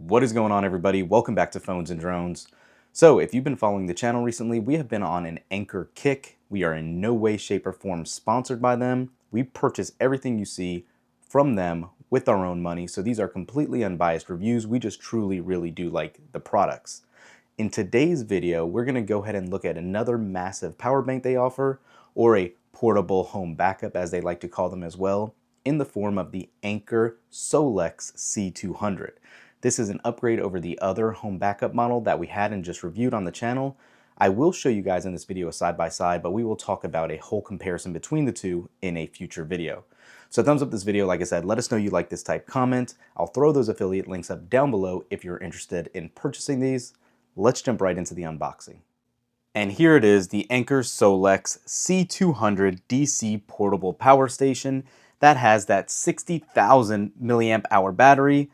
What is going on, everybody? Welcome back to Phones and Drones. So if you've been following the channel recently, we have been on an Anker kick. We are in no way, shape, or form sponsored by them. We purchase everything you see from them with our own money. So these are completely unbiased reviews. We just truly, really do like the products. In today's video, we're going to go ahead and look at another massive power bank they offer, or a portable home backup as they like to call them as well, in the form of the Anker SOLIX C200. This is an upgrade over the other home backup model that we had and just reviewed on the channel. I will show you guys in this video side by side, but we will talk about a whole comparison between the two in a future video. So thumbs up this video. Like I said, let us know you like this type comment. I'll throw those affiliate links up down below if you're interested in purchasing these. Let's jump right into the unboxing. And here it is, the Anker SOLIX C200 DC portable power station that has that 60,000 milliamp hour battery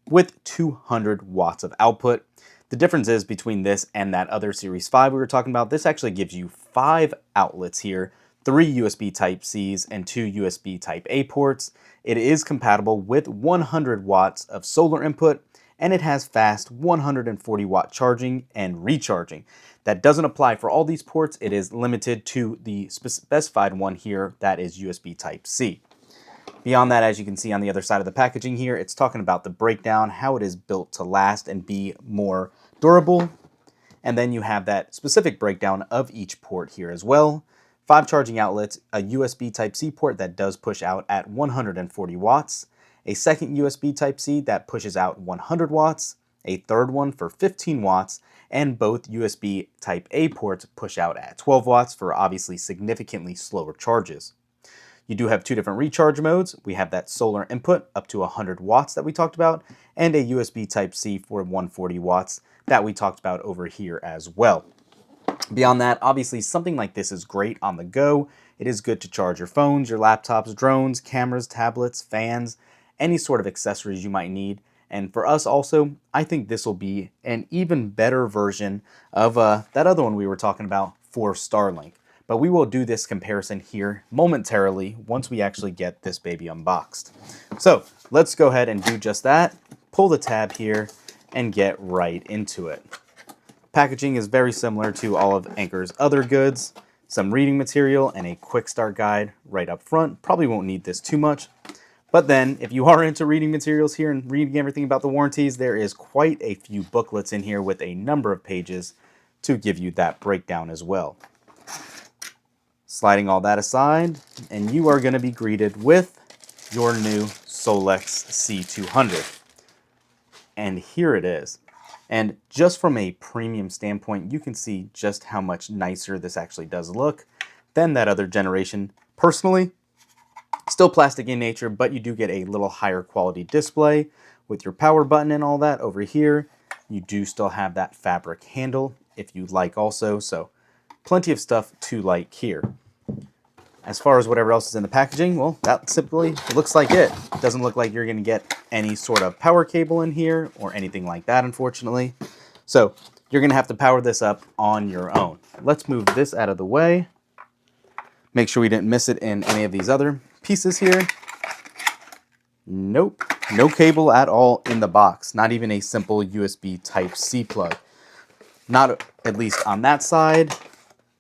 with 200 watts of output. The difference is between this and that other Series 5 we were talking about, this actually gives you 5 outlets here, 3 USB Type-Cs and 2 USB Type-A ports. It is compatible with 100 watts of solar input, and it has fast 140 watt charging and recharging. That doesn't apply for all these ports. It is limited to the specified one here, that is USB Type-C. Beyond that, as you can see on the other side of the packaging here, it's talking about the breakdown, how it is built to last and be more durable. And then you have that specific breakdown of each port here as well. 5 charging outlets, a USB Type-C port that does push out at 140 watts, a second USB Type-C that pushes out 100 watts, a third one for 15 watts, and both USB Type-A ports push out at 12 watts for obviously significantly slower charges. You do have 2 different recharge modes. We have that solar input up to 100 watts that we talked about, and a USB Type-C for 140 watts that we talked about over here as well. Beyond that, obviously something like this is great on the go. It is good to charge your phones, your laptops, drones, cameras, tablets, fans, any sort of accessories you might need. And for us also, I think this will be an even better version of that other one we were talking about for Starlink. But we will do this comparison here momentarily once we actually get this baby unboxed. So let's go ahead and do just that. Pull the tab here and get right into it. Packaging is very similar to all of Anker's other goods. Some reading material and a quick start guide right up front. Probably won't need this too much. But then if you are into reading materials here and reading everything about the warranties, there is quite a few booklets in here with a number of pages to give you that breakdown as well. Sliding all that aside, and you are going to be greeted with your new SOLIX C200. And here it is. And just from a premium standpoint, you can see just how much nicer this actually does look than that other generation. Personally, still plastic in nature, but you do get a little higher quality display with your power button and all that over here. You do still have that fabric handle if you like also, so plenty of stuff to like here. As far as whatever else is in the packaging, well, that simply looks like it. Doesn't look like you're going to get any sort of power cable in here or anything like that, unfortunately. So you're going to have to power this up on your own. Let's move this out of the way. Make sure we didn't miss it in any of these other pieces here. Nope, no cable at all in the box. Not even a simple USB Type-C plug. Not at least on that side.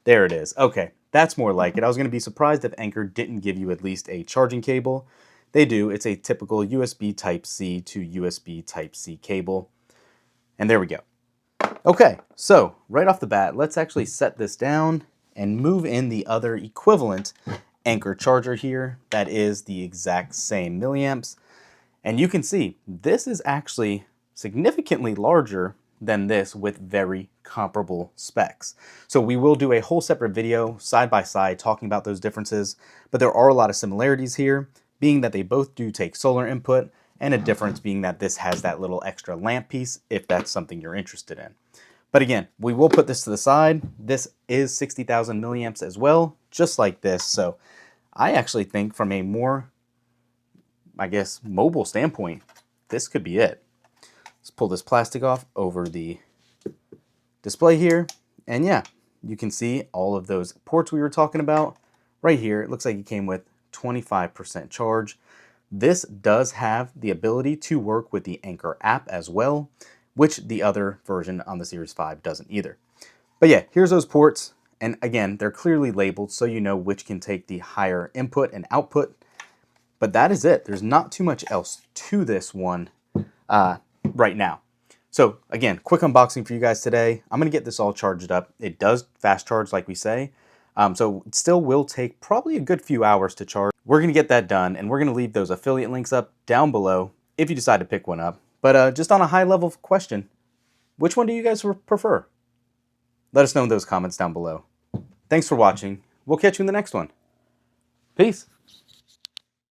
There it is. Okay. That's more like it. I was going to be surprised if Anker didn't give you at least a charging cable. They do. It's a typical USB Type-C to USB Type-C cable. And there we go. Okay, so right off the bat, let's actually set this down and move in the other equivalent Anker charger here. That is the exact same milliamps. And you can see this is actually significantly larger than this with very comparable specs. So we will do a whole separate video side by side talking about those differences, but there are a lot of similarities here, being that they both do take solar input, and a difference being that this has that little extra lamp piece if that's something you're interested in. But again, we will put this to the side. This is 60,000 milliamps as well, just like this. So I actually think from a more, I guess, mobile standpoint, this could be it. Let's pull this plastic off over the display here. And yeah, you can see all of those ports we were talking about right here. It looks like it came with 25% charge. This does have the ability to work with the Anker app as well, which the other version on the Series 5 doesn't either. But yeah, here's those ports. And again, they're clearly labeled so you know which can take the higher input and output. But that is it. There's not too much else to this one right now. So again, quick unboxing for you guys today. I'm going to get this all charged up. It does fast charge like we say. So it still will take probably a good few hours to charge. We're going to get that done, and we're going to leave those affiliate links up down below if you decide to pick one up. But just on a high level question, which one do you guys prefer? Let us know in those comments down below. Thanks for watching. We'll catch you in the next one. Peace.